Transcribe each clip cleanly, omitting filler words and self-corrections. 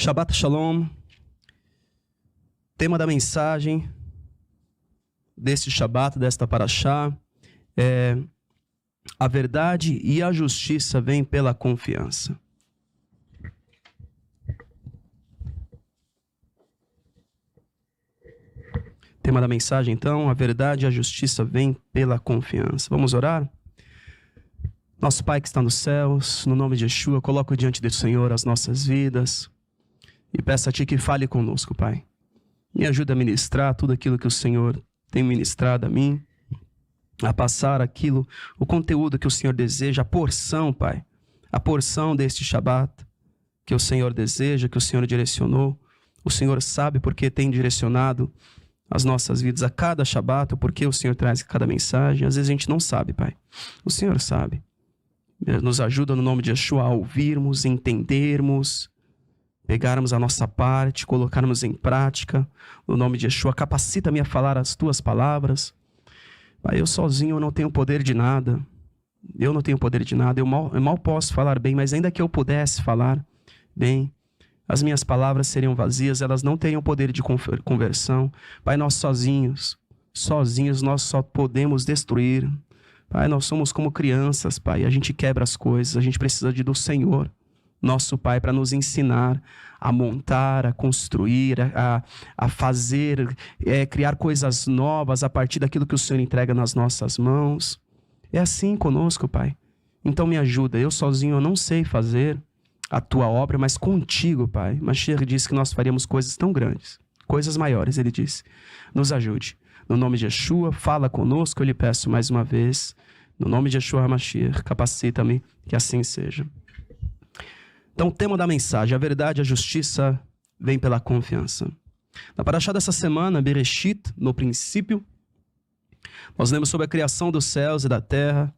Shabbat Shalom, tema da mensagem deste Shabbat, desta Parashá, é a verdade e a justiça vêm pela confiança. Tema da mensagem, então, a verdade e a justiça vêm pela confiança. Vamos orar? Nosso Pai que está nos céus, no nome de Yeshua, coloco diante do Senhor as nossas vidas e peço a Ti que fale conosco, Pai. Me ajude a ministrar tudo aquilo que o Senhor tem ministrado a mim, a passar aquilo, o conteúdo que o Senhor deseja, a porção, Pai, a porção deste Shabbat que o Senhor deseja, que o Senhor direcionou. O Senhor sabe porque tem direcionado as nossas vidas a cada Shabbat, o porquê o Senhor traz cada mensagem. Às vezes a gente não sabe, Pai. O Senhor sabe. Nos ajuda no nome de Yeshua a ouvirmos, entendermos, pegarmos a nossa parte, colocarmos em prática. No nome de Yeshua, capacita-me a falar as Tuas palavras. Pai, eu sozinho não tenho poder de nada. Eu não tenho poder de nada. Eu mal posso falar bem, mas ainda que eu pudesse falar bem, as minhas palavras seriam vazias, elas não teriam poder de conversão. Pai, nós sozinhos nós só podemos destruir. Pai, nós somos como crianças, Pai, a gente quebra as coisas, a gente precisa do Senhor, nosso Pai, para nos ensinar a montar, a construir, a fazer, criar coisas novas a partir daquilo que o Senhor entrega nas nossas mãos. É assim conosco, Pai. Então me ajuda, eu sozinho eu não sei fazer a Tua obra, mas contigo, Pai. Mashiach disse que nós faríamos coisas tão grandes, coisas maiores, Ele disse. Nos ajude. No nome de Yeshua, fala conosco, eu lhe peço mais uma vez. No nome de Yeshua HaMashiach, capacita-me que assim seja. Então, o tema da mensagem, a verdade e a justiça vem pela confiança. Na Parashá dessa semana, Bereshit, no princípio, nós lemos sobre a criação dos céus e da terra,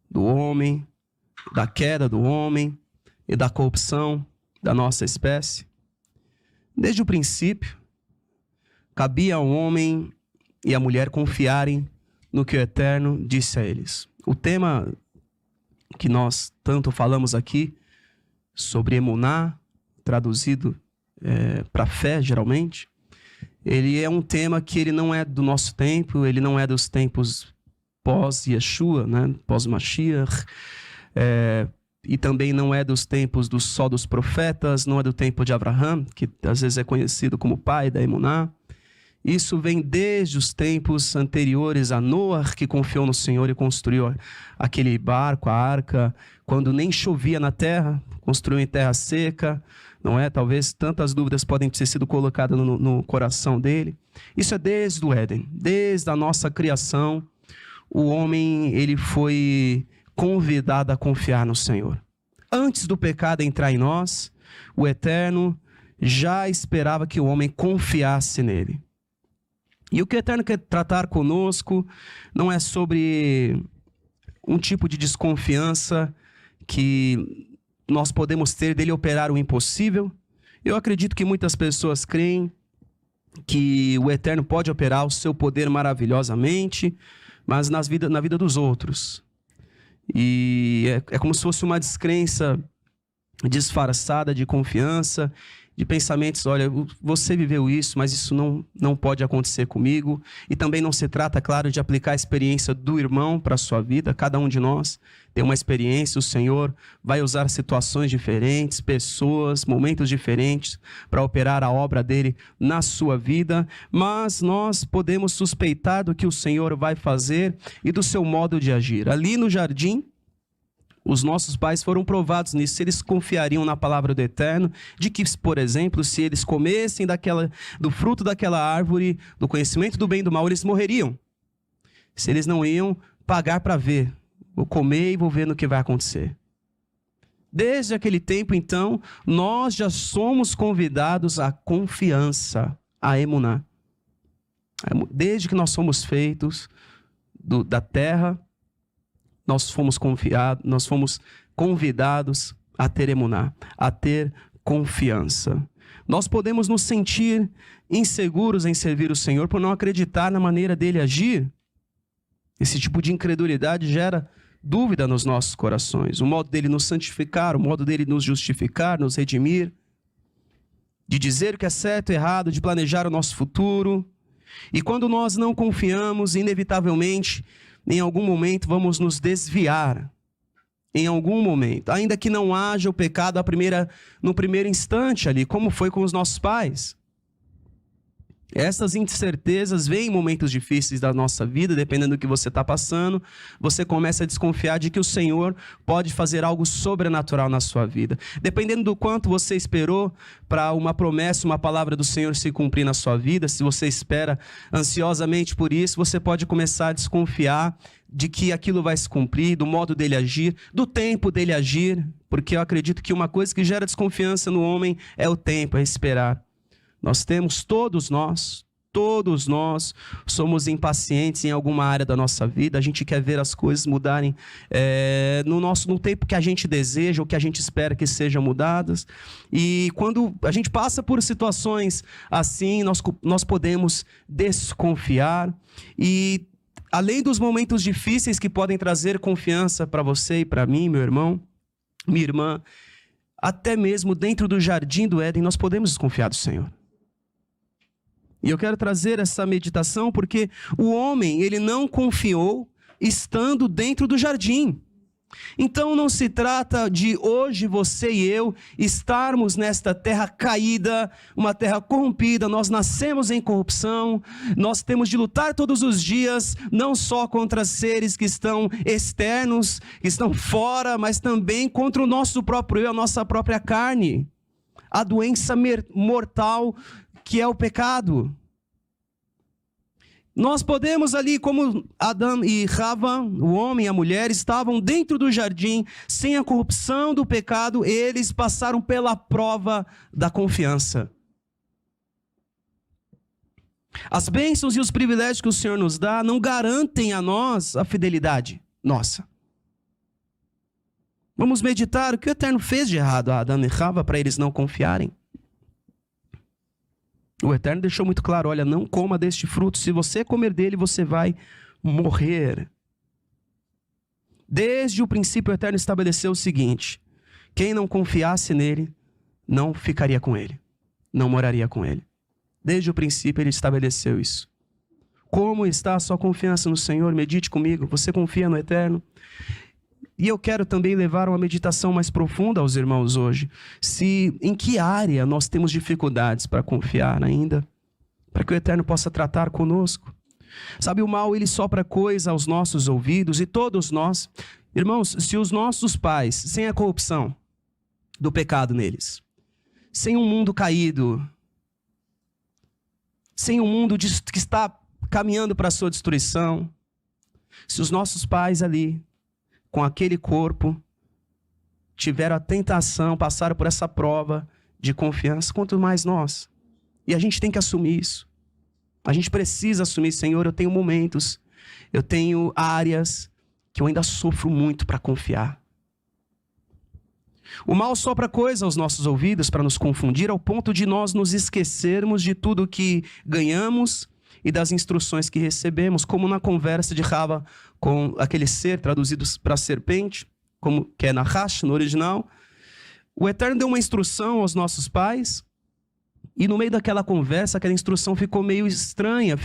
do homem, da queda do homem e da corrupção da nossa espécie. Desde o princípio, cabia ao homem e à mulher confiarem no que o Eterno disse a eles. O tema que nós tanto falamos aqui, sobre Emuná, traduzido para fé, geralmente, ele é um tema que ele não é do nosso tempo, ele não é dos tempos pós-Yeshua, né? Pós-Mashiach, e também não é dos tempos só dos profetas, não é do tempo de Abraham, que às vezes é conhecido como pai da Emuná. Isso vem desde os tempos anteriores a Noé, que confiou no Senhor e construiu aquele barco, a arca, quando nem chovia na terra, construiu em terra seca, não é? Talvez tantas dúvidas podem ter sido colocadas no coração dele. Isso é desde o Éden, desde a nossa criação, o homem ele foi convidado a confiar no Senhor. Antes do pecado entrar em nós, o Eterno já esperava que o homem confiasse nele. E o que o Eterno quer tratar conosco não é sobre um tipo de desconfiança que nós podemos ter dele operar o impossível. Eu acredito que muitas pessoas creem que o Eterno pode operar o seu poder maravilhosamente, mas na vida dos outros. E é como se fosse uma descrença disfarçada de confiança, de pensamentos, olha, você viveu isso, mas isso não pode acontecer comigo. E também não se trata, claro, de aplicar a experiência do irmão para a sua vida. Cada um de nós tem uma experiência, o Senhor vai usar situações diferentes, pessoas, momentos diferentes para operar a obra dele na sua vida. Mas nós podemos suspeitar do que o Senhor vai fazer e do seu modo de agir. Ali no jardim, os nossos pais foram provados nisso, se eles confiariam na palavra do Eterno, de que, por exemplo, se eles comessem do fruto daquela árvore, do conhecimento do bem e do mal, eles morreriam. Se eles não iam pagar para ver, vou comer e vou ver no que vai acontecer. Desde aquele tempo, então, nós já somos convidados à confiança, à Emuná. Desde que nós somos feitos da terra, nós fomos convidados a ter Emuná, a ter confiança. Nós podemos nos sentir inseguros em servir o Senhor por não acreditar na maneira dele agir. Esse tipo de incredulidade gera dúvida nos nossos corações. O modo dele nos santificar, o modo dele nos justificar, nos redimir. de dizer o que é certo e errado, de planejar o nosso futuro. E quando nós não confiamos, inevitavelmente, em algum momento vamos nos desviar. Em algum momento, ainda que não haja o pecado no primeiro instante ali, como foi com os nossos pais. Essas incertezas vêm em momentos difíceis da nossa vida, dependendo do que você está passando, você começa a desconfiar de que o Senhor pode fazer algo sobrenatural na sua vida. Dependendo do quanto você esperou para uma promessa, uma palavra do Senhor se cumprir na sua vida, se você espera ansiosamente por isso, você pode começar a desconfiar de que aquilo vai se cumprir, do modo dele agir, do tempo dele agir, porque eu acredito que uma coisa que gera desconfiança no homem é o tempo, é esperar. Nós temos, todos nós somos impacientes em alguma área da nossa vida, a gente quer ver as coisas mudarem no tempo que a gente deseja, ou que a gente espera que sejam mudadas, e quando a gente passa por situações assim, nós podemos desconfiar, e além dos momentos difíceis que podem trazer confiança para você e para mim, meu irmão, minha irmã, até mesmo dentro do jardim do Éden, nós podemos desconfiar do Senhor. E eu quero trazer essa meditação porque o homem, ele não confiou estando dentro do jardim. Então não se trata de hoje você e eu estarmos nesta terra caída, uma terra corrompida, nós nascemos em corrupção, nós temos de lutar todos os dias, não só contra seres que estão externos, que estão fora, mas também contra o nosso próprio eu, a nossa própria carne, a doença mortal que é o pecado. Nós podemos ali, como Adão e Rava, o homem e a mulher, estavam dentro do jardim, sem a corrupção do pecado, eles passaram pela prova da confiança. As bênçãos e os privilégios que o Senhor nos dá não garantem a nós a fidelidade nossa. Vamos meditar o que o Eterno fez de errado a Adão e Rava para eles não confiarem. O Eterno deixou muito claro, olha, não coma deste fruto, se você comer dele, você vai morrer. Desde o princípio, o Eterno estabeleceu o seguinte, quem não confiasse nele, não ficaria com ele, não moraria com ele. Desde o princípio, ele estabeleceu isso. Como está a sua confiança no Senhor? Medite comigo, você confia no Eterno? E eu quero também levar uma meditação mais profunda aos irmãos hoje. Em que área nós temos dificuldades para confiar ainda? Para que o Eterno possa tratar conosco. Sabe, o mal, ele sopra coisa aos nossos ouvidos e todos nós. Irmãos, se os nossos pais, sem a corrupção do pecado neles, sem um mundo caído, sem um mundo que está caminhando para a sua destruição, se os nossos pais ali, com aquele corpo, tiveram a tentação, passaram por essa prova de confiança, quanto mais nós. E a gente tem que assumir isso. A gente precisa assumir, Senhor, eu tenho momentos, eu tenho áreas que eu ainda sofro muito para confiar. O mal sopra coisa aos nossos ouvidos para nos confundir, ao ponto de nós nos esquecermos de tudo que ganhamos e das instruções que recebemos, como na conversa de Rava com aquele ser traduzido para serpente, que é Nahash no original. O Eterno deu uma instrução aos nossos pais, e no meio daquela conversa, aquela instrução ficou meio estranha,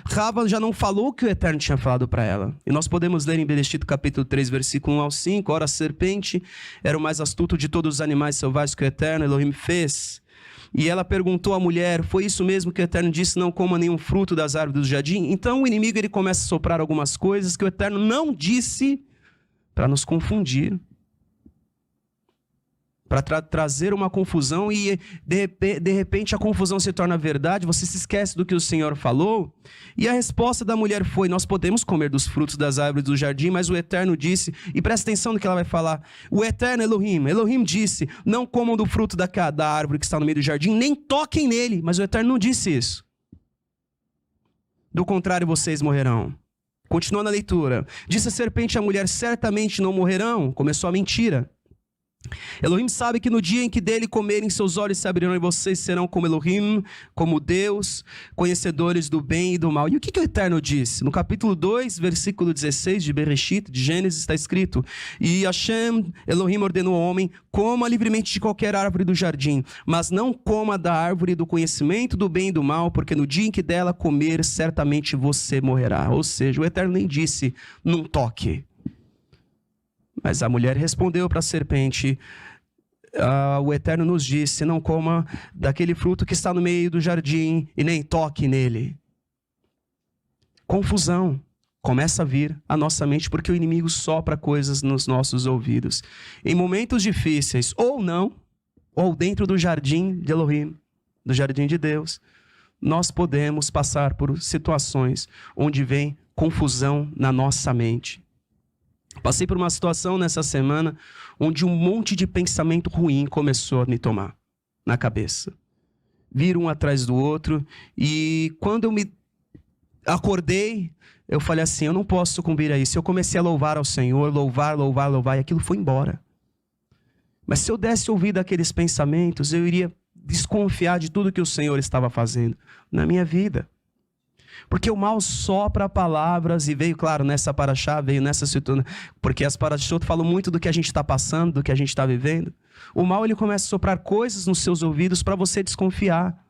Rava já não falou o que o Eterno tinha falado para ela. E nós podemos ler em Bereshit capítulo 3, versículo 1 ao 5, ora a serpente era o mais astuto de todos os animais selvagens que o Eterno, Elohim, fez. E ela perguntou à mulher, foi isso mesmo que o Eterno disse, não coma nenhum fruto das árvores do jardim? Então o inimigo ele começa a soprar algumas coisas que o Eterno não disse para nos confundir, para trazer uma confusão e de repente a confusão se torna verdade, você se esquece do que o Senhor falou. E a resposta da mulher foi, nós podemos comer dos frutos das árvores do jardim, mas o Eterno disse, e presta atenção no que ela vai falar, o Eterno Elohim disse, não comam do fruto da árvore que está no meio do jardim, nem toquem nele, mas o Eterno não disse isso. Do contrário, vocês morrerão. Continuando a leitura, disse a serpente à mulher, certamente não morrerão, começou a mentira. Elohim sabe que no dia em que dele comerem, seus olhos se abrirão e vocês serão como Elohim, como Deus, conhecedores do bem e do mal. E o que o Eterno disse? No capítulo 2, versículo 16 de Bereshit, de Gênesis, está escrito: e Hashem, Elohim, ordenou ao homem: coma livremente de qualquer árvore do jardim, mas não coma da árvore do conhecimento do bem e do mal, porque no dia em que dela comer, certamente você morrerá. Ou seja, o Eterno nem disse: não toque. Mas a mulher respondeu para a serpente: o Eterno nos disse: não coma daquele fruto que está no meio do jardim e nem toque nele. Confusão começa a vir à nossa mente porque o inimigo sopra coisas nos nossos ouvidos. Em momentos difíceis, ou não, ou dentro do jardim de Elohim, do jardim de Deus, nós podemos passar por situações onde vem confusão na nossa mente. Passei por uma situação nessa semana onde um monte de pensamento ruim começou a me tomar na cabeça. Vir um atrás do outro, e quando eu me acordei, eu falei assim: eu não posso sucumbir a isso. Eu comecei a louvar ao Senhor, louvar, e aquilo foi embora. Mas se eu desse ouvido àqueles pensamentos, eu iria desconfiar de tudo que o Senhor estava fazendo na minha vida. Porque o mal sopra palavras, e veio, claro, nessa paraxá, veio nessa situação, porque as paraxot falam muito do que a gente está passando, do que a gente está vivendo. O mal, ele começa a soprar coisas nos seus ouvidos para você desconfiar.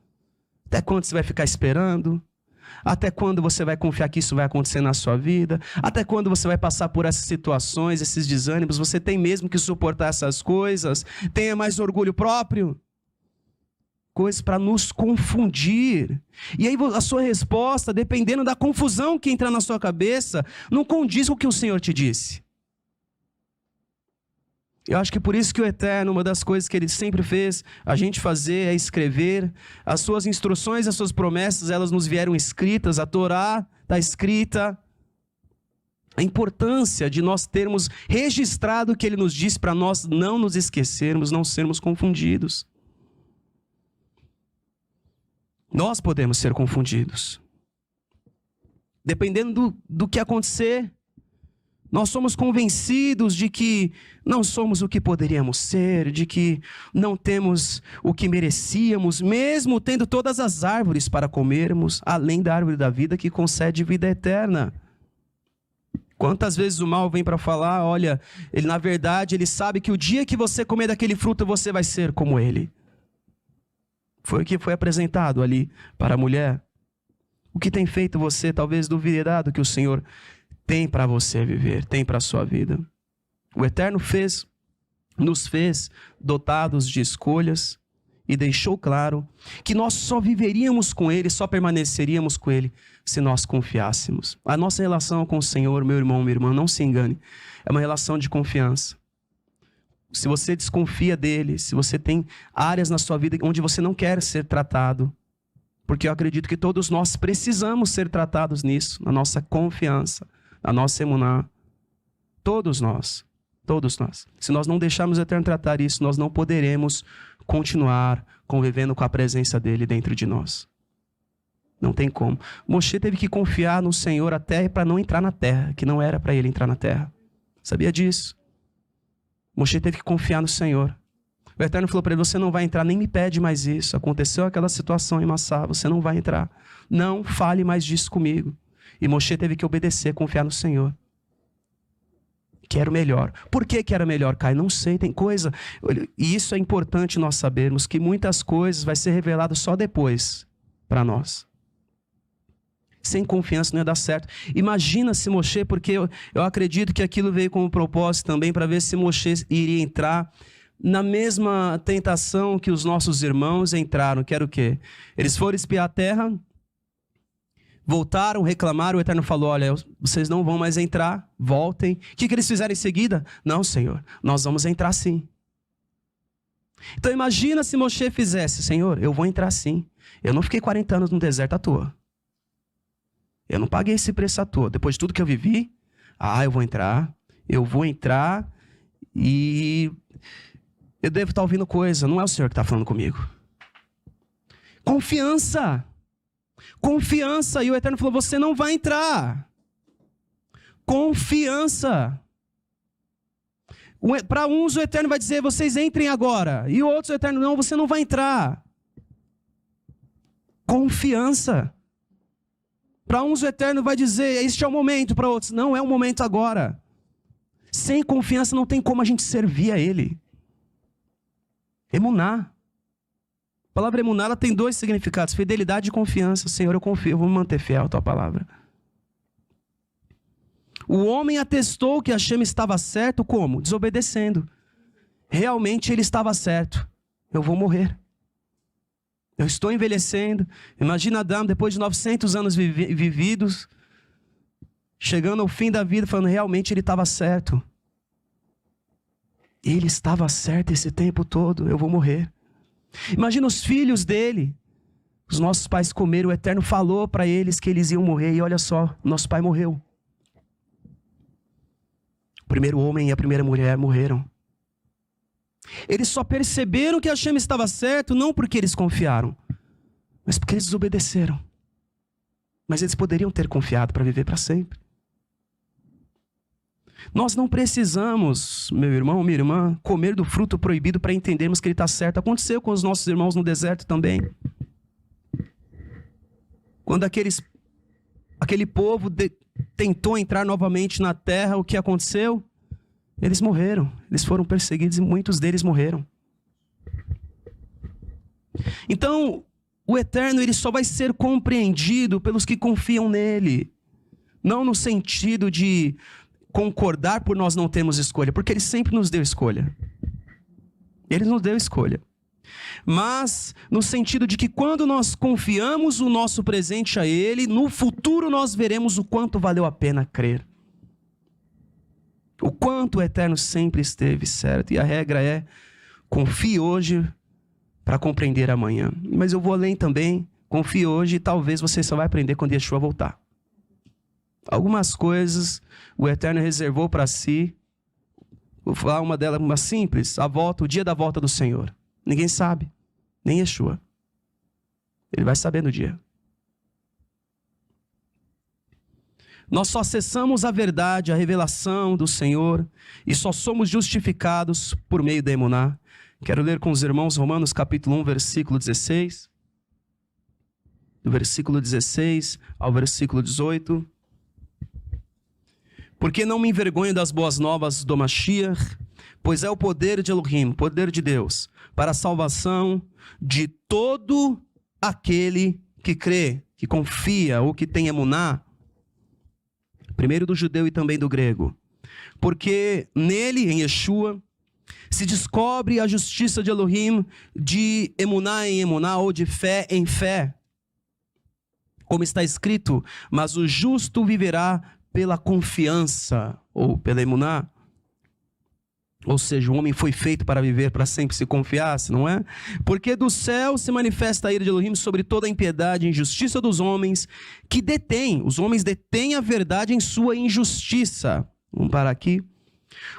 Até quando você vai ficar esperando? Até quando você vai confiar que isso vai acontecer na sua vida? Até quando você vai passar por essas situações, esses desânimos? Você tem mesmo que suportar essas coisas? Tenha mais orgulho próprio? Coisas para nos confundir. E aí a sua resposta, dependendo da confusão que entrar na sua cabeça, não condiz com o que o Senhor te disse. Eu acho que por isso que o Eterno, uma das coisas que Ele sempre fez a gente fazer é escrever. As suas instruções, as suas promessas, elas nos vieram escritas. A Torá está escrita. A importância de nós termos registrado o que Ele nos disse para nós não nos esquecermos, não sermos confundidos. Nós podemos ser confundidos. Dependendo do que acontecer, nós somos convencidos de que não somos o que poderíamos ser, de que não temos o que merecíamos, mesmo tendo todas as árvores para comermos, além da árvore da vida que concede vida eterna. Quantas vezes o mal vem para falar: olha, ele na verdade, ele sabe que o dia que você comer daquele fruto, você vai ser como ele. Foi o que foi apresentado ali para a mulher. O que tem feito você talvez duvidar do que o Senhor tem para você viver, tem para a sua vida. O Eterno nos fez dotados de escolhas e deixou claro que nós só viveríamos com Ele, só permaneceríamos com Ele se nós confiássemos. A nossa relação com o Senhor, meu irmão, minha irmã, não se engane, é uma relação de confiança. Se você desconfia dele, se você tem áreas na sua vida onde você não quer ser tratado, porque eu acredito que todos nós precisamos ser tratados nisso, na nossa confiança, na nossa emuná. Todos nós. Se nós não deixarmos o Eterno tratar isso, nós não poderemos continuar convivendo com a presença dele dentro de nós. Não tem como. Moshe teve que confiar no Senhor até para não entrar na terra, que não era para ele entrar na terra. Sabia disso? Moshe teve que confiar no Senhor. O Eterno falou para ele: você não vai entrar, nem me pede mais isso. Aconteceu aquela situação em Massá, você não vai entrar. Não fale mais disso comigo. E Moshe teve que obedecer, confiar no Senhor. Que era o melhor. Por que era melhor, Caio? Não sei, tem coisa... E isso é importante nós sabermos, que muitas coisas vai ser revelado só depois para nós. Sem confiança não ia dar certo. Imagina se Moshe, porque eu acredito que aquilo veio como propósito também para ver se Moshe iria entrar na mesma tentação que os nossos irmãos entraram, que era o quê? Eles foram espiar a terra, voltaram, reclamaram, o Eterno falou: olha, vocês não vão mais entrar, voltem. O que eles fizeram em seguida? Não, Senhor, nós vamos entrar sim. Então imagina se Moshe fizesse: Senhor, eu vou entrar sim. Eu não fiquei 40 anos no deserto à toa. Eu não paguei esse preço à toa. Depois de tudo que eu vivi, eu vou entrar e eu devo estar ouvindo coisa. Não é o Senhor que está falando comigo. Confiança. Confiança. E o Eterno falou: você não vai entrar. Confiança. Para uns o Eterno vai dizer, vocês entrem agora. E outros o Eterno, não, você não vai entrar. Confiança. Para uns o Eterno vai dizer, este é o momento. Para outros, não é o momento agora. Sem confiança não tem como a gente servir a Ele. Emuná. A palavra emuná, ela tem dois significados, fidelidade e confiança. Senhor, eu confio, eu vou me manter fiel à tua palavra. O homem atestou que Hashem estava certo como? Desobedecendo. Realmente ele estava certo. Eu vou morrer. Eu estou envelhecendo. Imagina Adão, depois de 900 anos vividos, chegando ao fim da vida, falando, realmente ele estava certo. Ele estava certo esse tempo todo, eu vou morrer. Imagina os filhos dele. Os nossos pais comeram, o Eterno falou para eles que eles iam morrer. E olha só, nosso pai morreu. O primeiro homem e a primeira mulher morreram. Eles só perceberam que Hashem estava certo, não porque eles confiaram, mas porque eles desobedeceram. Mas eles poderiam ter confiado para viver para sempre. Nós não precisamos, meu irmão, minha irmã, comer do fruto proibido para entendermos que ele está certo. Aconteceu com os nossos irmãos no deserto também. Quando aquele povo tentou entrar novamente na terra, o que aconteceu? Eles morreram, eles foram perseguidos e muitos deles morreram. Então, o Eterno ele só vai ser compreendido pelos que confiam nele. Não no sentido de concordar por nós não termos escolha, porque ele sempre nos deu escolha. Ele nos deu escolha. Mas no sentido de que quando nós confiamos o nosso presente a ele, no futuro nós veremos o quanto valeu a pena crer. O quanto o Eterno sempre esteve certo. E a regra é, confie hoje para compreender amanhã. Mas eu vou além também, confie hoje e talvez você só vai aprender quando Yeshua voltar. Algumas coisas o Eterno reservou para si. Vou falar uma delas, uma simples, o dia da volta do Senhor. Ninguém sabe, nem Yeshua. Ele vai saber no dia. Nós só acessamos a verdade, a revelação do Senhor, e só somos justificados por meio da emuná. Quero ler com os irmãos Romanos capítulo 1, versículo 16. Do versículo 16 ao versículo 18. Porque não me envergonho das boas novas do Mashiach, pois é o poder de Elohim, poder de Deus, para a salvação de todo aquele que crê, que confia ou que tem emuná, primeiro do judeu e também do grego. Porque nele, em Yeshua, se descobre a justiça de Elohim de emuná em emuná ou de fé em fé. Como está escrito, mas o justo viverá pela confiança ou pela emuná. Ou seja, o homem foi feito para viver para sempre se confiasse, não é? Porque do céu se manifesta a ira de Elohim sobre toda a impiedade e injustiça dos homens que os homens detêm a verdade em sua injustiça. Vamos parar aqui.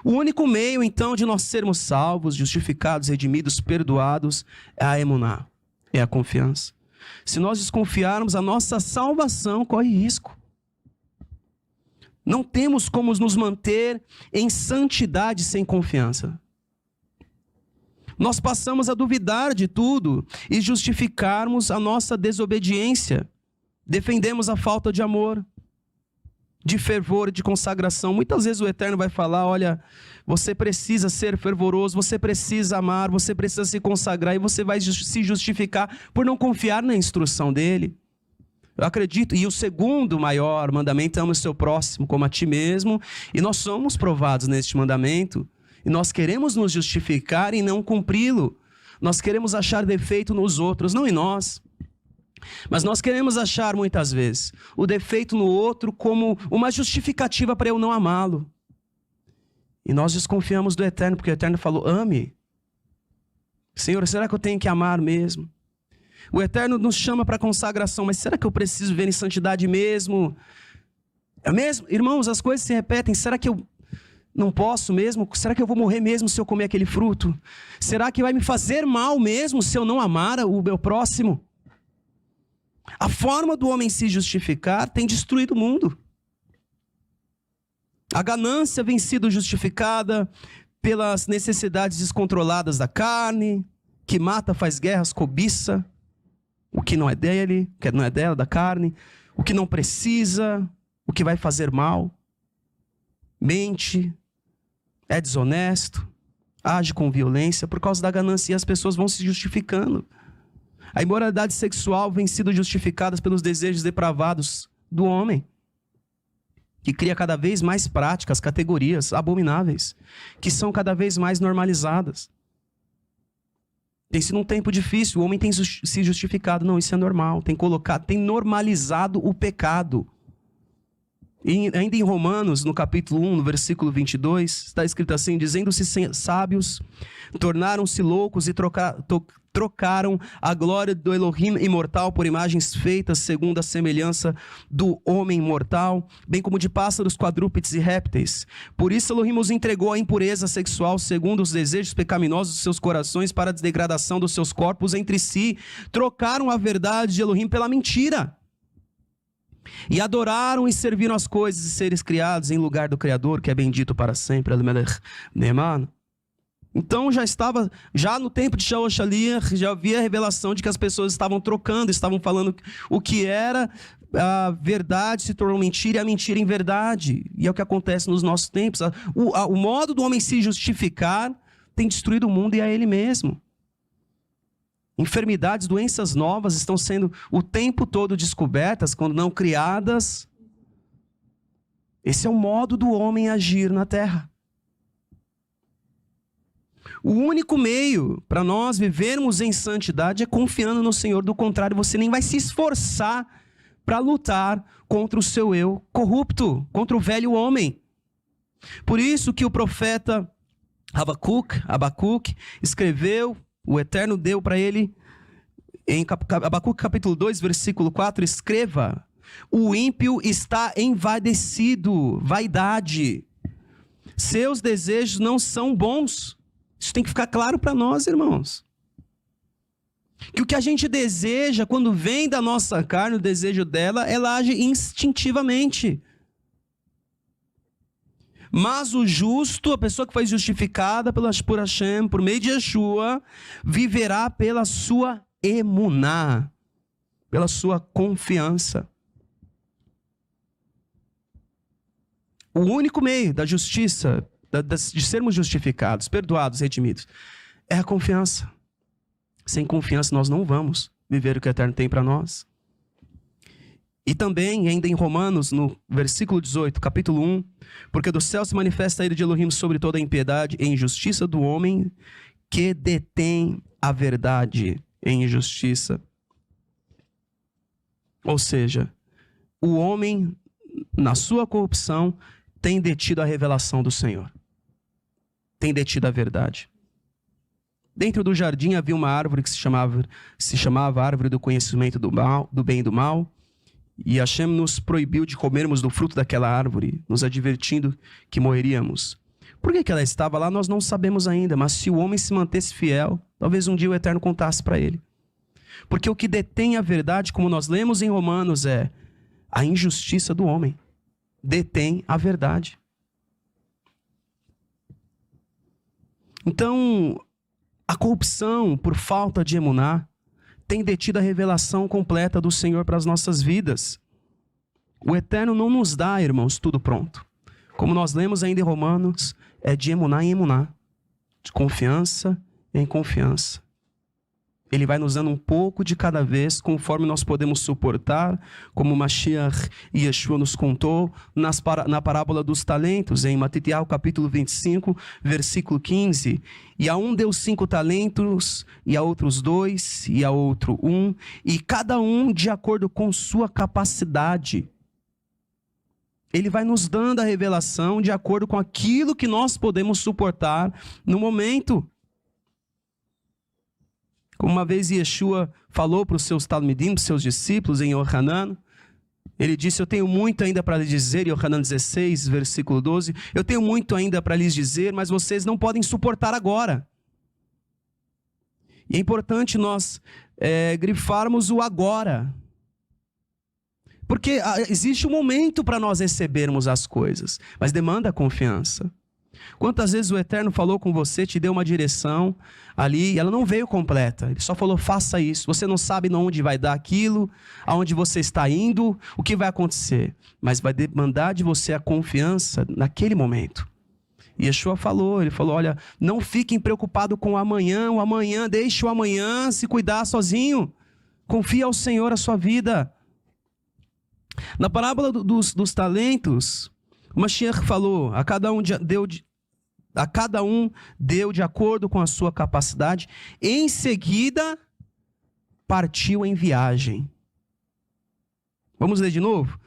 O único meio, então, de nós sermos salvos, justificados, redimidos, perdoados, é a emuná, é a confiança. Se nós desconfiarmos, a nossa salvação corre risco. Não temos como nos manter em santidade sem confiança. Nós passamos a duvidar de tudo e justificarmos a nossa desobediência. Defendemos a falta de amor, de fervor, de consagração. Muitas vezes o Eterno vai falar, olha, você precisa ser fervoroso, você precisa amar, você precisa se consagrar e você vai se justificar por não confiar na instrução dele. Eu acredito, e o segundo maior mandamento, ama o seu próximo como a ti mesmo, e nós somos provados neste mandamento, e nós queremos nos justificar e não cumpri-lo. Nós queremos achar defeito nos outros, não em nós. Mas nós queremos achar muitas vezes o defeito no outro como uma justificativa para eu não amá-lo. E nós desconfiamos do Eterno, porque o Eterno falou, ame. Senhor, será que eu tenho que amar mesmo? O Eterno nos chama para consagração, mas será que eu preciso viver em santidade mesmo? É mesmo? Irmãos, as coisas se repetem. Será que eu não posso mesmo? Será que eu vou morrer mesmo se eu comer aquele fruto? Será que vai me fazer mal mesmo se eu não amar o meu próximo? A forma do homem se justificar tem destruído o mundo. A ganância vem sido justificada pelas necessidades descontroladas da carne, que mata, faz guerras, cobiça o que não é dele, o que não é dela, da carne, o que não precisa, o que vai fazer mal, mente, é desonesto, age com violência por causa da ganância, e as pessoas vão se justificando. A imoralidade sexual vem sendo justificada pelos desejos depravados do homem, que cria cada vez mais práticas, categorias abomináveis, que são cada vez mais normalizadas. Tem sido um tempo difícil, o homem tem se justificado. Não, isso é normal, tem normalizado o pecado. E ainda em Romanos, no capítulo 1, no versículo 22, está escrito assim: dizendo-se sábios, tornaram-se loucos e trocaram a glória do Elohim imortal por imagens feitas segundo a semelhança do homem mortal, bem como de pássaros, quadrúpedes e répteis. Por isso Elohim os entregou à impureza sexual segundo os desejos pecaminosos de seus corações, para a degradação dos seus corpos entre si. Trocaram a verdade de Elohim pela mentira. E adoraram e serviram as coisas e seres criados em lugar do Criador, que é bendito para sempre. Então já no tempo de Shaul Shaliach, já havia a revelação de que as pessoas estavam trocando, estavam falando o que era a verdade se tornou mentira e a mentira em verdade. E é o que acontece nos nossos tempos. O modo do homem se justificar tem destruído o mundo e a ele mesmo. Enfermidades, doenças novas estão sendo o tempo todo descobertas, quando não criadas. Esse é o modo do homem agir na terra. O único meio para nós vivermos em santidade é confiando no Senhor. Do contrário, você nem vai se esforçar para lutar contra o seu eu corrupto, contra o velho homem. Por isso que o profeta Abacuque escreveu, o Eterno deu para ele, em Abacuque capítulo 2, versículo 4, escreva: o ímpio está envaidecido, vaidade, seus desejos não são bons. Isso tem que ficar claro para nós, irmãos. Que o que a gente deseja, quando vem da nossa carne, o desejo dela, ela age instintivamente. Mas o justo, a pessoa que foi justificada por Hashem, por meio de Yeshua, viverá pela sua emuná, pela sua confiança. O único meio da justiça, de sermos justificados, perdoados, redimidos, é a confiança. Sem confiança nós não vamos viver o que o Eterno tem para nós. E também, ainda em Romanos, no versículo 18, capítulo 1, porque do céu se manifesta a ira de Elohim sobre toda a impiedade e injustiça do homem que detém a verdade em injustiça. Ou seja, o homem, na sua corrupção, tem detido a revelação do Senhor. Tem detido a verdade. Dentro do jardim havia uma árvore que se chamava árvore do conhecimento do bem e do mal. E Hashem nos proibiu de comermos do fruto daquela árvore, nos advertindo que morreríamos. Por que ela estava lá, nós não sabemos ainda. Mas se o homem se mantesse fiel, talvez um dia o Eterno contasse para ele. Porque o que detém a verdade, como nós lemos em Romanos, é a injustiça do homem. Detém a verdade. Então, a corrupção por falta de emuná tem detido a revelação completa do Senhor para as nossas vidas. O Eterno não nos dá, irmãos, tudo pronto. Como nós lemos ainda em Romanos, é de emuná em emuná, de confiança em confiança. Ele vai nos dando um pouco de cada vez, conforme nós podemos suportar, como Mashiach e Yeshua nos contou na parábola dos talentos, em Matitiahu capítulo 25, versículo 15. E a um deu 5 talentos, e a outros 2, e a outro 1, e cada um de acordo com sua capacidade. Ele vai nos dando a revelação de acordo com aquilo que nós podemos suportar no momento. Como uma vez Yeshua falou para os seus talmidim, para os seus discípulos em Yohanan, ele disse: eu tenho muito ainda para lhes dizer, Yohanan 16, versículo 12, eu tenho muito ainda para lhes dizer, mas vocês não podem suportar agora. E é importante nós grifarmos o agora. Porque existe um momento para nós recebermos as coisas, mas demanda confiança. Quantas vezes o Eterno falou com você, te deu uma direção ali, e ela não veio completa. Ele só falou, faça isso. Você não sabe onde vai dar aquilo, aonde você está indo, o que vai acontecer. Mas vai demandar de você a confiança naquele momento. E Yeshua falou, ele falou, olha, não fiquem preocupados com o amanhã, deixe o amanhã se cuidar sozinho. Confie ao Senhor a sua vida. Na parábola dos talentos, o Mashiach falou, a cada um deu de acordo com a sua capacidade, em seguida partiu em viagem. Vamos ler de novo?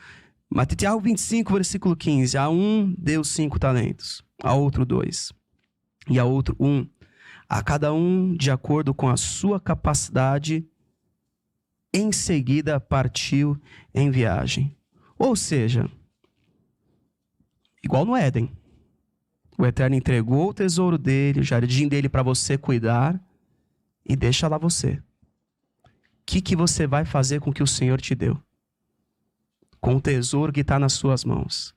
Mateus 25, versículo 15. A um deu 5 talentos, a outro 2, e a outro 1. A cada um de acordo com a sua capacidade, em seguida partiu em viagem. Ou seja, igual no Éden. O Eterno entregou o tesouro dele, o jardim dele para você cuidar e deixa lá você. O que você vai fazer com o que o Senhor te deu? Com o tesouro que está nas suas mãos.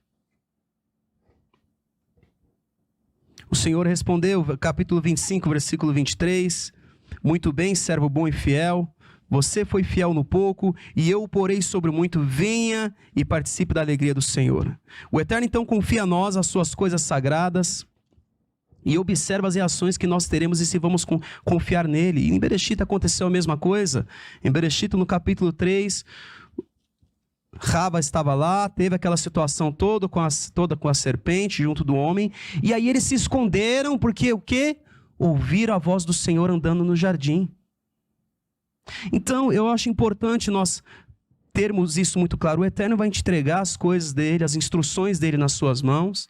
O Senhor respondeu, capítulo 25, versículo 23, muito bem, servo bom e fiel, você foi fiel no pouco e eu o porei sobre o muito, venha e participe da alegria do Senhor. O Eterno então confia a nós as suas coisas sagradas e observa as reações que nós teremos e se vamos confiar nele. E em Bereshit aconteceu a mesma coisa. Em Bereshit, no capítulo 3, Rava estava lá, teve aquela situação toda com a serpente junto do homem, e aí eles se esconderam porque o quê? Ouviram a voz do Senhor andando no jardim. Então, eu acho importante nós termos isso muito claro. O Eterno vai te entregar as coisas dele, as instruções dele nas suas mãos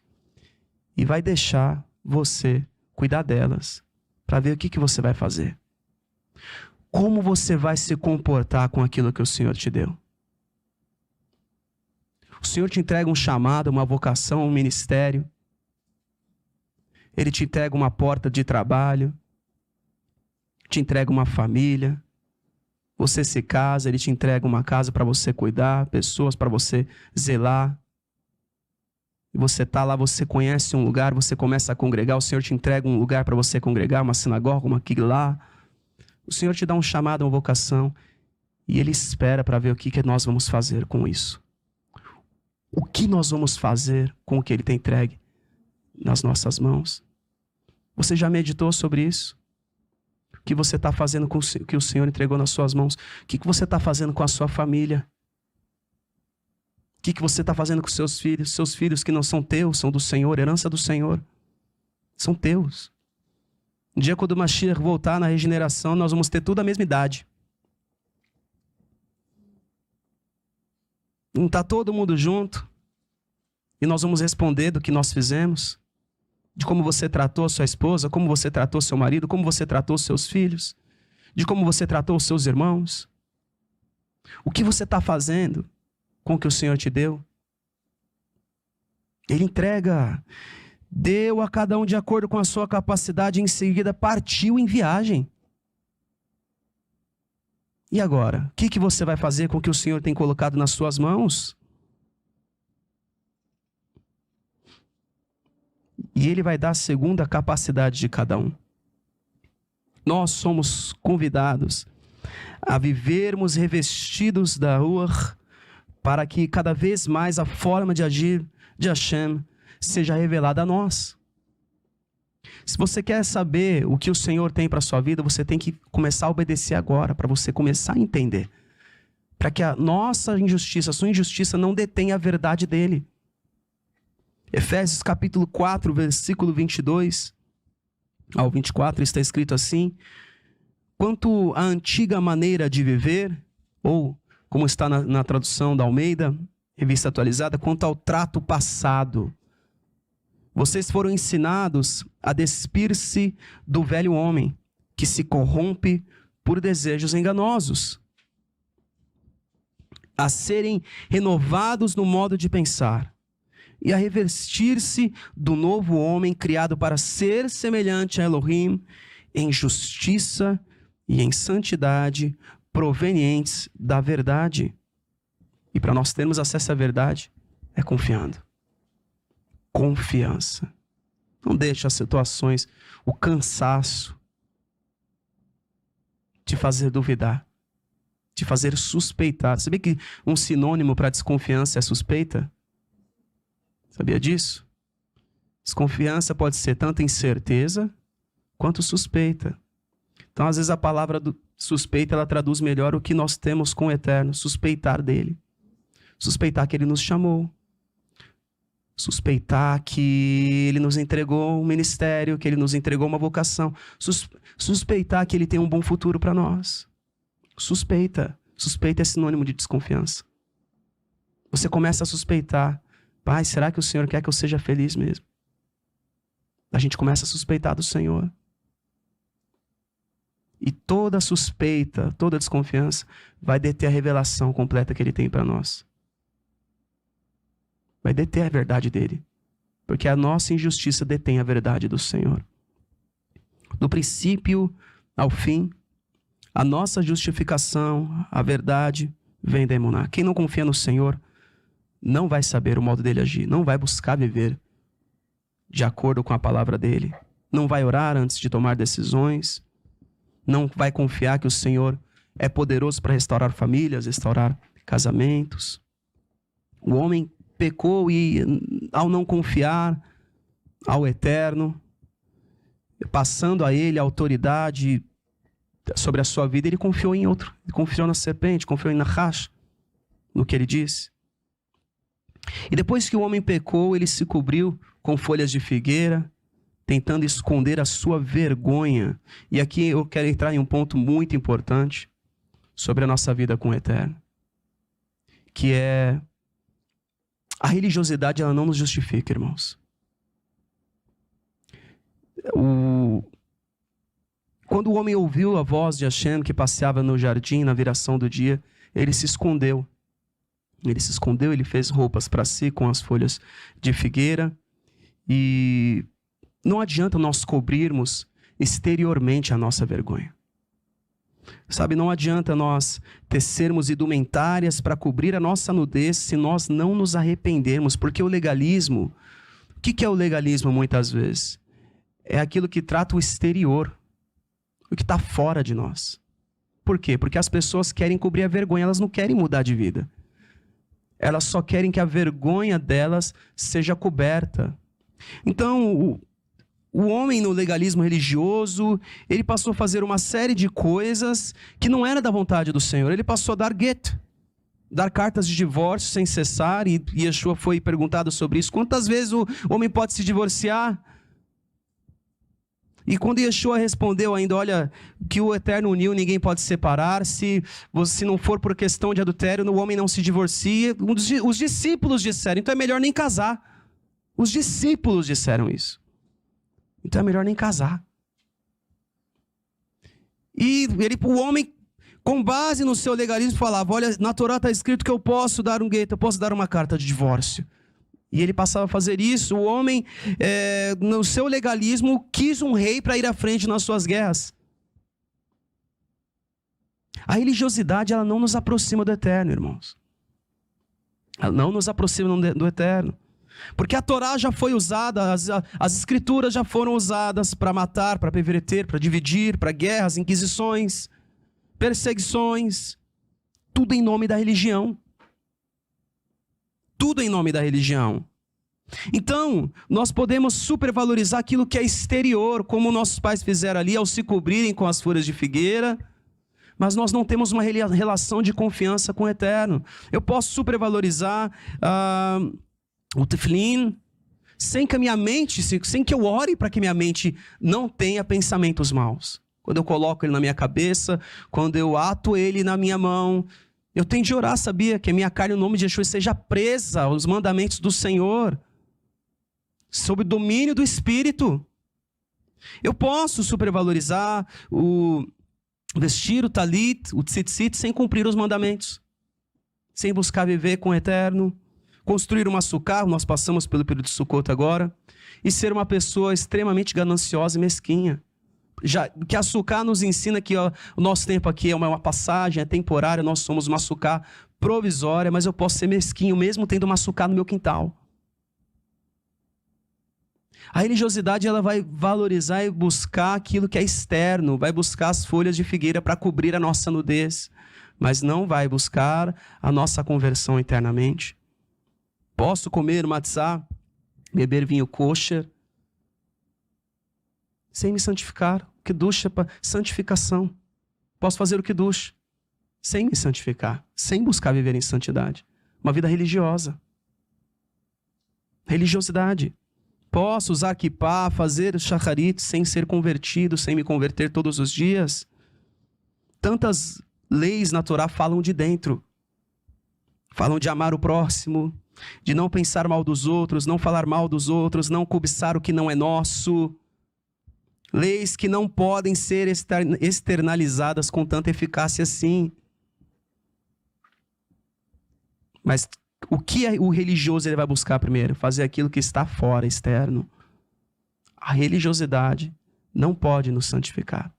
e vai deixar você cuidar delas para ver o que você vai fazer. Como você vai se comportar com aquilo que o Senhor te deu. O Senhor te entrega um chamado, uma vocação, um ministério. Ele te entrega uma porta de trabalho, te entrega uma família. Você se casa, ele te entrega uma casa para você cuidar, pessoas para você zelar. E você está lá, você conhece um lugar, você começa a congregar, o Senhor te entrega um lugar para você congregar, uma sinagoga, uma quilá. O Senhor te dá um chamado, uma vocação, e Ele espera para ver o que nós vamos fazer com isso. O que nós vamos fazer com o que Ele tem entregue nas nossas mãos? Você já meditou sobre isso? O que você está fazendo com o que o Senhor entregou nas suas mãos? O que você está fazendo com a sua família? O que você está fazendo com seus filhos? Seus filhos que não são teus, são do Senhor, herança do Senhor. São teus. Um dia quando o Mashiach voltar na regeneração, nós vamos ter tudo a mesma idade. Não está todo mundo junto? E nós vamos responder do que nós fizemos? De como você tratou a sua esposa, como você tratou seu marido, como você tratou seus filhos, de como você tratou os seus irmãos. O que você está fazendo com o que o Senhor te deu? Ele entrega, deu a cada um de acordo com a sua capacidade, em seguida partiu em viagem. E agora? O que você vai fazer com o que o Senhor tem colocado nas suas mãos? E Ele vai dar segundo a capacidade de cada um. Nós somos convidados a vivermos revestidos da Ruach, para que cada vez mais a forma de agir de Hashem seja revelada a nós. Se você quer saber o que o Senhor tem para a sua vida, você tem que começar a obedecer agora, para você começar a entender. Para que a nossa injustiça, a sua injustiça não detenha a verdade dele. Efésios capítulo 4, versículo 22 ao 24, está escrito assim: quanto à antiga maneira de viver, ou como está na tradução da Almeida, revista atualizada, quanto ao trato passado, vocês foram ensinados a despir-se do velho homem, que se corrompe por desejos enganosos, a serem renovados no modo de pensar, e a revestir-se do novo homem criado para ser semelhante a Elohim em justiça e em santidade provenientes da verdade. E para nós termos acesso à verdade, é confiando. Confiança. Não deixe as situações, o cansaço, te fazer duvidar, te fazer suspeitar. Sabia que um sinônimo para desconfiança é suspeita? Sabia disso? Desconfiança pode ser tanto incerteza quanto suspeita. Então, às vezes, a palavra suspeita, ela traduz melhor o que nós temos com o Eterno. Suspeitar dele. Suspeitar que ele nos chamou. Suspeitar que ele nos entregou um ministério, que ele nos entregou uma vocação. Suspeitar que ele tem um bom futuro para nós. Suspeita. Suspeita é sinônimo de desconfiança. Você começa a suspeitar. Pai, será que o Senhor quer que eu seja feliz mesmo? A gente começa a suspeitar do Senhor. E toda suspeita, toda desconfiança vai deter a revelação completa que ele tem para nós. Vai deter a verdade dele. Porque a nossa injustiça detém a verdade do Senhor. Do princípio ao fim, a nossa justificação, a verdade, vem da emuná. Quem não confia no Senhor não vai saber o modo dele agir, não vai buscar viver de acordo com a palavra dele, não vai orar antes de tomar decisões, não vai confiar que o Senhor é poderoso para restaurar famílias, restaurar casamentos. O homem pecou e, ao não confiar ao Eterno, passando a ele a autoridade sobre a sua vida, ele confiou em outro. Ele confiou na serpente, confiou em Nahash, no que ele disse. E depois que o homem pecou, ele se cobriu com folhas de figueira, tentando esconder a sua vergonha. E aqui eu quero entrar em um ponto muito importante sobre a nossa vida com o Eterno, que é a religiosidade. Ela não nos justifica, irmãos. Quando o homem ouviu a voz de Hashem que passeava no jardim na viração do dia, ele se escondeu. Ele fez roupas para si com as folhas de figueira. E não adianta nós cobrirmos exteriormente a nossa vergonha. Sabe, não adianta nós tecermos indumentárias para cobrir a nossa nudez se nós não nos arrependermos. Porque o legalismo, o que é o legalismo muitas vezes? É aquilo que trata o exterior, o que está fora de nós. Por quê? Porque as pessoas querem cobrir a vergonha, elas não querem mudar de vida. Elas só querem que a vergonha delas seja coberta. Então, o homem no legalismo religioso, ele passou a fazer uma série de coisas que não era da vontade do Senhor. Ele passou a dar get, dar cartas de divórcio sem cessar, e Yeshua foi perguntado sobre isso. Quantas vezes o homem pode se divorciar? E quando Yeshua respondeu ainda, olha, que o Eterno uniu, ninguém pode separar, se não for por questão de adultério, o homem não se divorcia. Os discípulos disseram, então é melhor nem casar. Os discípulos disseram isso. Então é melhor nem casar. E o homem, com base no seu legalismo, falava, olha, na Torá está escrito que eu posso dar um gueto, eu posso dar uma carta de divórcio. E ele passava a fazer isso. O homem, no seu legalismo, quis um rei para ir à frente nas suas guerras. A religiosidade, ela não nos aproxima do Eterno, irmãos. Ela não nos aproxima do Eterno. Porque a Torá já foi usada, as escrituras já foram usadas para matar, para perverter, para dividir, para guerras, inquisições, perseguições. Tudo em nome da religião. Tudo em nome da religião. Então, nós podemos supervalorizar aquilo que é exterior, como nossos pais fizeram ali ao se cobrirem com as folhas de figueira, mas nós não temos uma relação de confiança com o Eterno. Eu posso supervalorizar o tefilin sem que eu ore para que minha mente não tenha pensamentos maus. Quando eu coloco ele na minha cabeça, quando eu ato ele na minha mão, eu tenho de orar, sabia? Que a minha carne, no nome de Jesus, seja presa aos mandamentos do Senhor, sob o domínio do Espírito. Eu posso supervalorizar vestir o talit, o tzitzit, sem cumprir os mandamentos, sem buscar viver com o Eterno, construir uma sukkah, nós passamos pelo período de Sukkot agora, e ser uma pessoa extremamente gananciosa e mesquinha. Que a sukkah nos ensina que o nosso tempo aqui é uma passagem, é temporária, nós somos uma sukkah provisória, mas eu posso ser mesquinho mesmo tendo uma sukkah no meu quintal. A religiosidade ela vai valorizar e buscar aquilo que é externo, vai buscar as folhas de figueira para cobrir a nossa nudez, mas não vai buscar a nossa conversão internamente. Posso comer matzá, beber vinho kosher, sem me santificar. O kiddush é para santificação. Posso fazer o kiddush sem me santificar, sem buscar viver em santidade. Uma vida religiosa. Religiosidade. Posso usar kippah, fazer shacharit sem ser convertido, sem me converter todos os dias? Tantas leis na Torá falam de dentro. Falam de amar o próximo, de não pensar mal dos outros, não falar mal dos outros, não cobiçar o que não é nosso. Leis que não podem ser externalizadas com tanta eficácia assim. Mas o que o religioso ele vai buscar primeiro? Fazer aquilo que está fora, externo. A religiosidade não pode nos santificar.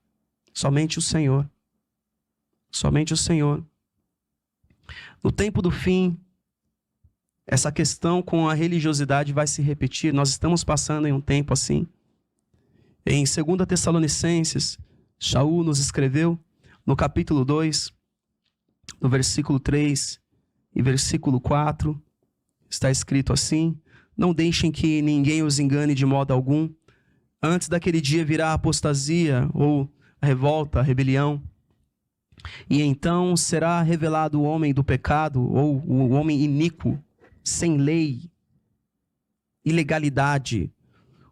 Somente o Senhor. Somente o Senhor. No tempo do fim, essa questão com a religiosidade vai se repetir. Nós estamos passando em um tempo assim. Em 2 Tessalonicenses, Shaul nos escreveu, no capítulo 2, no versículo 3 e versículo 4, está escrito assim: não deixem que ninguém os engane de modo algum. Antes daquele dia virá a apostasia, ou a revolta, a rebelião. E então será revelado o homem do pecado, ou o homem iníquo, sem lei, ilegalidade,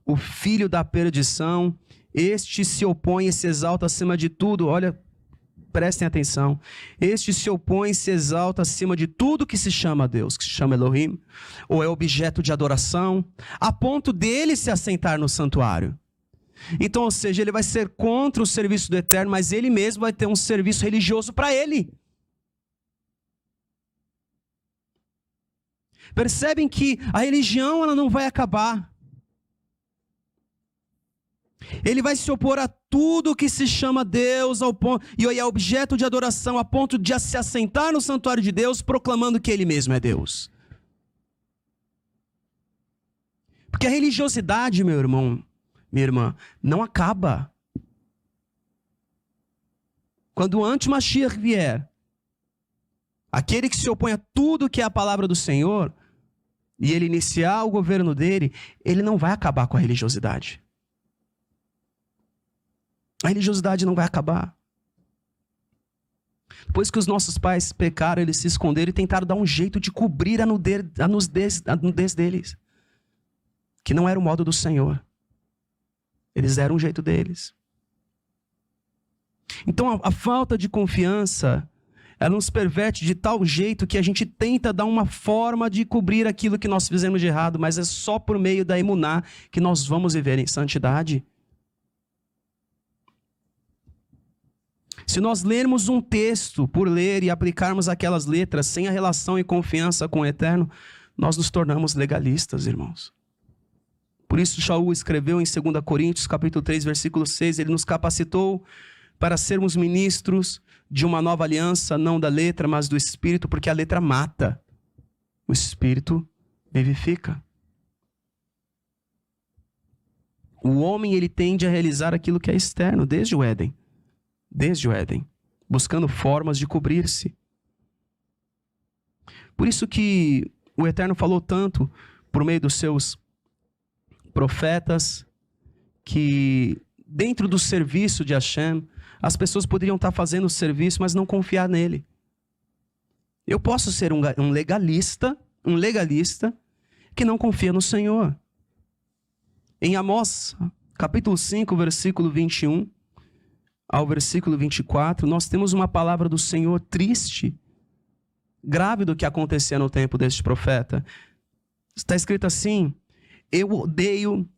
o filho da perdição. Este se opõe e se exalta acima de tudo. Olha, prestem atenção. Este se opõe e se exalta acima de tudo que se chama Deus, que se chama Elohim, ou é objeto de adoração, a ponto dele se assentar no santuário. Então, ou seja, ele vai ser contra o serviço do Eterno, mas ele mesmo vai ter um serviço religioso para ele. Percebem que a religião ela não vai acabar. Ele vai se opor a tudo que se chama Deus ao ponto, e é objeto de adoração, a ponto de se assentar no santuário de Deus, proclamando que ele mesmo é Deus. Porque a religiosidade, meu irmão, minha irmã, não acaba. Quando o anti-Mashiach vier, aquele que se opõe a tudo que é a palavra do Senhor, e ele iniciar o governo dele, ele não vai acabar com a religiosidade. A religiosidade não vai acabar. Depois que os nossos pais pecaram, eles se esconderam e tentaram dar um jeito de cobrir a nudez deles. Que não era o modo do Senhor. Eles deram um jeito deles. Então a falta de confiança, ela nos perverte de tal jeito que a gente tenta dar uma forma de cobrir aquilo que nós fizemos de errado, mas é só por meio da emuná que nós vamos viver em santidade. Se nós lermos um texto por ler e aplicarmos aquelas letras sem a relação e confiança com o Eterno, nós nos tornamos legalistas, irmãos. Por isso Shaul escreveu em 2 Coríntios, capítulo 3, versículo 6, ele nos capacitou para sermos ministros de uma nova aliança, não da letra, mas do Espírito, porque a letra mata, o Espírito vivifica. O homem, ele tende a realizar aquilo que é externo, desde o Éden, buscando formas de cobrir-se. Por isso que o Eterno falou tanto, por meio dos seus profetas, que dentro do serviço de Hashem, as pessoas poderiam estar fazendo o serviço, mas não confiar nele. Eu posso ser um legalista que não confia no Senhor. Em Amós, capítulo 5, versículo 21 ao versículo 24, nós temos uma palavra do Senhor triste, grave do que acontecia no tempo deste profeta. Está escrito assim: eu odeio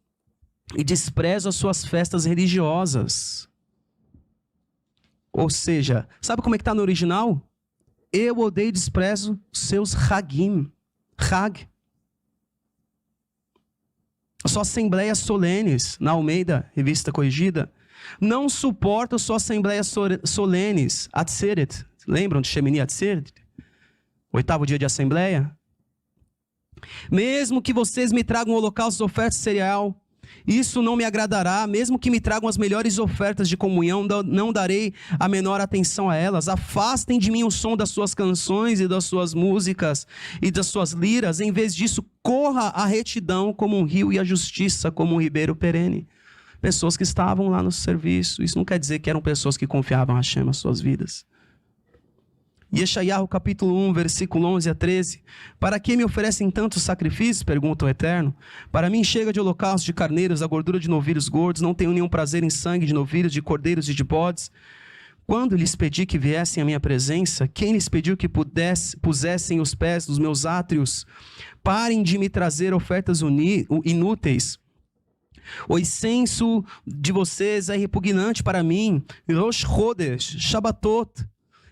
e desprezo as suas festas religiosas. Ou seja, sabe como é que está no original? Eu odeio e desprezo seus Hagim. Hag. Suas assembleias solenes, na Almeida, revista corrigida. Não suporto suas assembleias solenes. Atzeret. Lembram de Shemini Atzeret? 8º dia de assembleia. Mesmo que vocês me tragam holocaustos, ofertas de cereal, Isso não me agradará, mesmo que me tragam as melhores ofertas de comunhão, não darei a menor atenção a elas. Afastem de mim o som das suas canções e das suas músicas e das suas liras. Em vez disso, corra a retidão como um rio e a justiça como um ribeiro perene. Pessoas que estavam lá no serviço, isso não quer dizer que eram pessoas que confiavam a Hashem as suas vidas. Yeshayahu capítulo 1, versículo 11 a 13. Para que me oferecem tantos sacrifícios? Pergunta o Eterno. Para mim chega de holocaustos de carneiros, a gordura de novilhos gordos, não tenho nenhum prazer em sangue de novilhos, de cordeiros e de bodes. Quando lhes pedi que viessem à minha presença, quem lhes pediu que pusessem os pés nos meus átrios? Parem de me trazer ofertas inúteis. O incenso de vocês é repugnante para mim. Rosh Chodesh, Shabbatot,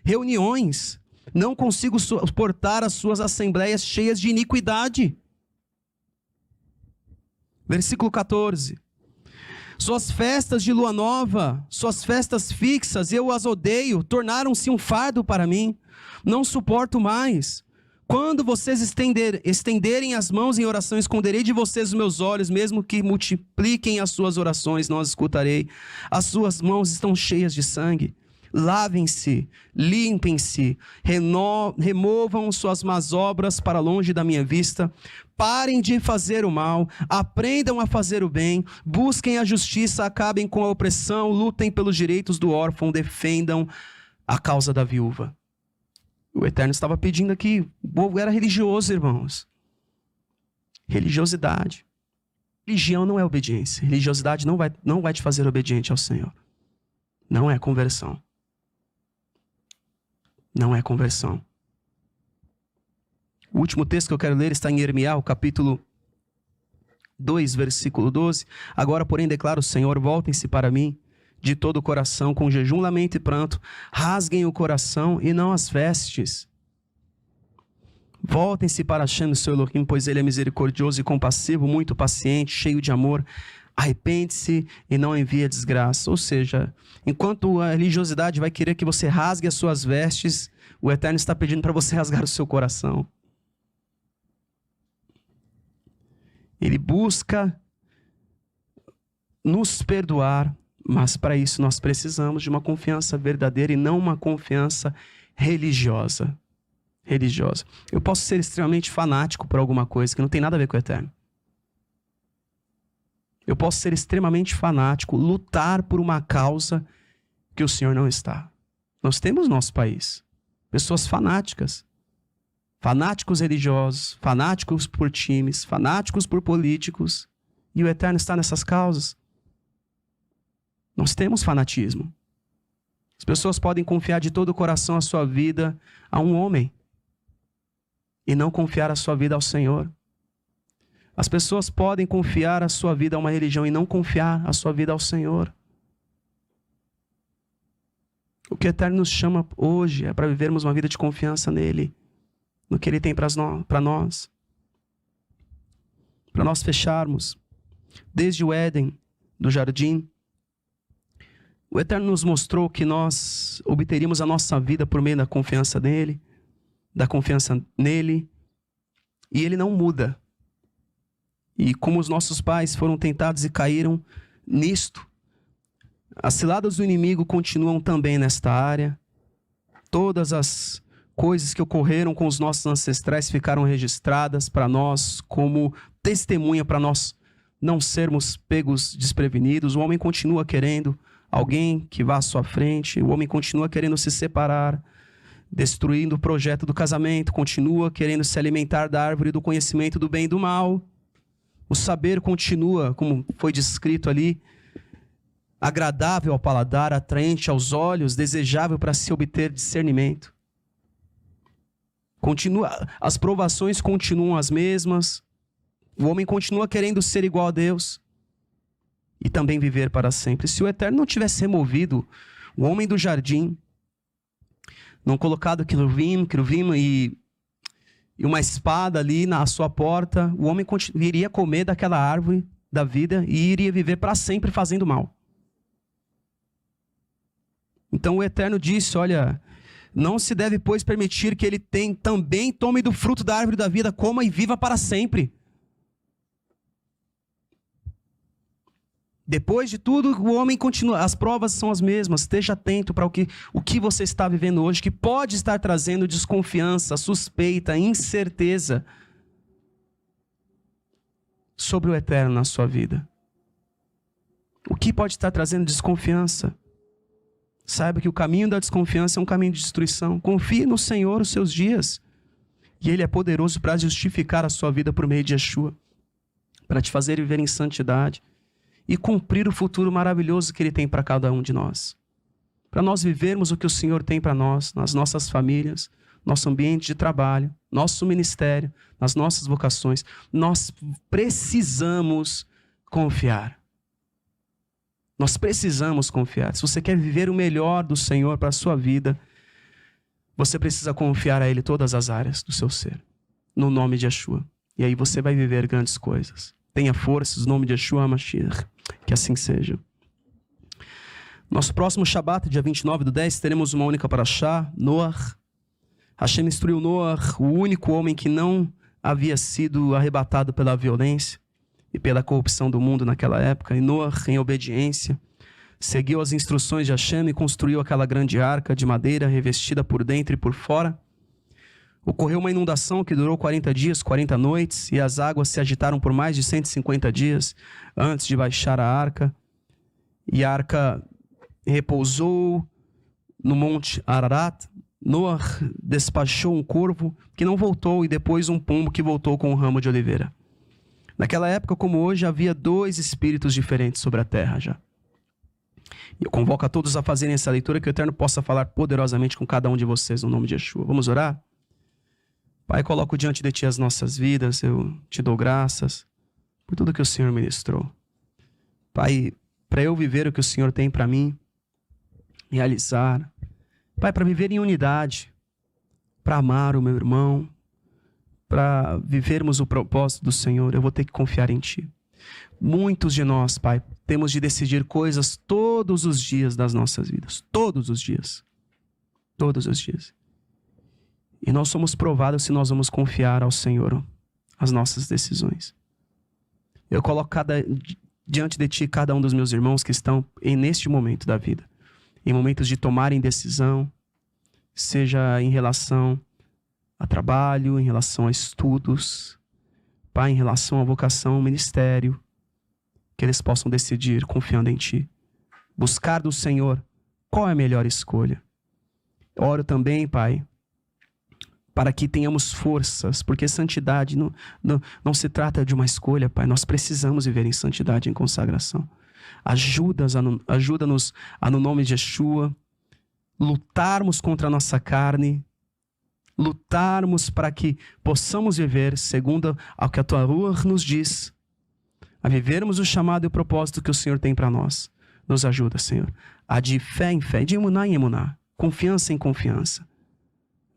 reuniões. Não consigo suportar as suas assembleias cheias de iniquidade. Versículo 14. Suas festas de lua nova, suas festas fixas, eu as odeio, tornaram-se um fardo para mim. Não suporto mais. Quando vocês estenderem as mãos em oração, esconderei de vocês os meus olhos, mesmo que multipliquem as suas orações, não as escutarei. As suas mãos estão cheias de sangue. Lavem-se, limpem-se, removam suas más obras para longe da minha vista. Parem de fazer o mal, aprendam a fazer o bem, busquem a justiça, acabem com a opressão, lutem pelos direitos do órfão, defendam a causa da viúva. O Eterno estava pedindo aqui, o povo era religioso, irmãos. Religiosidade. Religião não é obediência. Religiosidade não vai te fazer obediente ao Senhor. Não é conversão. Não é conversão. O último texto que eu quero ler está em Irmial, capítulo 2, versículo 12. Agora, porém, declara o Senhor, voltem-se para mim de todo o coração, com jejum, lamento e pranto. Rasguem o coração e não as vestes. Voltem-se para Hashem, o seu Elohim, pois ele é misericordioso e compassivo, muito paciente, cheio de amor. Arrepende-se e não envia desgraça. Ou seja, enquanto a religiosidade vai querer que você rasgue as suas vestes, o Eterno está pedindo para você rasgar o seu coração. Ele busca nos perdoar, mas para isso nós precisamos de uma confiança verdadeira e não uma confiança religiosa. Eu posso ser extremamente fanático por alguma coisa que não tem nada a ver com o Eterno. Eu posso ser extremamente fanático, lutar por uma causa que o Senhor não está. Nós temos no nosso país pessoas fanáticas, fanáticos religiosos, fanáticos por times, fanáticos por políticos, e o Eterno está nessas causas. Nós temos fanatismo. As pessoas podem confiar de todo o coração a sua vida a um homem e não confiar a sua vida ao Senhor. As pessoas podem confiar a sua vida a uma religião e não confiar a sua vida ao Senhor. O que o Eterno nos chama hoje é para vivermos uma vida de confiança nele, no que ele tem para nós. Para nós fecharmos, desde o Éden, do jardim, o Eterno nos mostrou que nós obteríamos a nossa vida por meio da confiança nele, e ele não muda. E como os nossos pais foram tentados e caíram nisto, as ciladas do inimigo continuam também nesta área. Todas as coisas que ocorreram com os nossos ancestrais ficaram registradas para nós como testemunha para nós não sermos pegos desprevenidos. O homem continua querendo alguém que vá à sua frente, o homem continua querendo se separar, destruindo o projeto do casamento, continua querendo se alimentar da árvore do conhecimento do bem e do mal. O saber continua, como foi descrito ali, agradável ao paladar, atraente aos olhos, desejável para se obter discernimento. As provações continuam as mesmas. O homem continua querendo ser igual a Deus e também viver para sempre. Se o Eterno não tivesse removido o homem do jardim, não colocado querubim e uma espada ali na sua porta, o homem iria comer daquela árvore da vida e iria viver para sempre fazendo mal. Então o Eterno disse, olha, não se deve, pois, permitir que ele também tome do fruto da árvore da vida, coma e viva para sempre. Depois de tudo, o homem continua. As provas são as mesmas. Esteja atento para o que você está vivendo hoje, que pode estar trazendo desconfiança, suspeita, incerteza sobre o eterno na sua vida. O que pode estar trazendo desconfiança? Saiba que o caminho da desconfiança é um caminho de destruição. Confie no Senhor os seus dias. E Ele é poderoso para justificar a sua vida por meio de Yeshua, para te fazer viver em santidade e cumprir o futuro maravilhoso que Ele tem para cada um de nós. Para nós vivermos o que o Senhor tem para nós, nas nossas famílias, nosso ambiente de trabalho, nosso ministério, nas nossas vocações, nós precisamos confiar. Nós precisamos confiar. Se você quer viver o melhor do Senhor para a sua vida, você precisa confiar a Ele todas as áreas do seu ser, no nome de Yeshua. E aí você vai viver grandes coisas. Tenha forças, no nome de Yeshua HaMashiach. Que assim seja. Nosso próximo Shabat, dia 29/10, teremos uma única parashá, Noach. Hashem instruiu Noach, o único homem que não havia sido arrebatado pela violência e pela corrupção do mundo naquela época. E Noach, em obediência, seguiu as instruções de Hashem e construiu aquela grande arca de madeira revestida por dentro e por fora. Ocorreu uma inundação que durou 40 dias, 40 noites, e as águas se agitaram por mais de 150 dias antes de baixar a arca. E a arca repousou no monte Ararat. Noach despachou um corvo que não voltou e depois um pombo que voltou com um ramo de oliveira. Naquela época, como hoje, havia 2 espíritos diferentes sobre a terra já. E eu convoco a todos a fazerem essa leitura, que o Eterno possa falar poderosamente com cada um de vocês no nome de Yeshua. Vamos orar? Pai, coloco diante de Ti as nossas vidas, eu Te dou graças por tudo que o Senhor ministrou. Pai, para eu viver o que o Senhor tem para mim, realizar. Pai, para viver em unidade, para amar o meu irmão, para vivermos o propósito do Senhor, eu vou ter que confiar em Ti. Muitos de nós, Pai, temos de decidir coisas todos os dias das nossas vidas. Todos os dias. Todos os dias. E nós somos provados se nós vamos confiar ao Senhor as nossas decisões. Eu coloco diante de Ti cada um dos meus irmãos que estão neste momento da vida. Em momentos de tomarem decisão, seja em relação a trabalho, em relação a estudos, Pai, em relação à vocação, ao ministério, que eles possam decidir confiando em Ti. Buscar do Senhor qual é a melhor escolha. Oro também, Pai, para que tenhamos forças, porque santidade não se trata de uma escolha, Pai. Nós precisamos viver em santidade, em consagração. Ajuda-nos a, no nome de Yeshua, lutarmos contra a nossa carne, lutarmos para que possamos viver segundo ao que a Tua Ruach nos diz, a vivermos o chamado e o propósito que o Senhor tem para nós. Nos ajuda, Senhor, a de fé em fé, de emuná em emuná, confiança em confiança,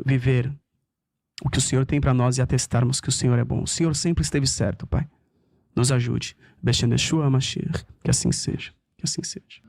viver o que o Senhor tem para nós e atestarmos que o Senhor é bom. O Senhor sempre esteve certo, Pai. Nos ajude. Beshem Yeshua HaMashiach. Que assim seja. Que assim seja.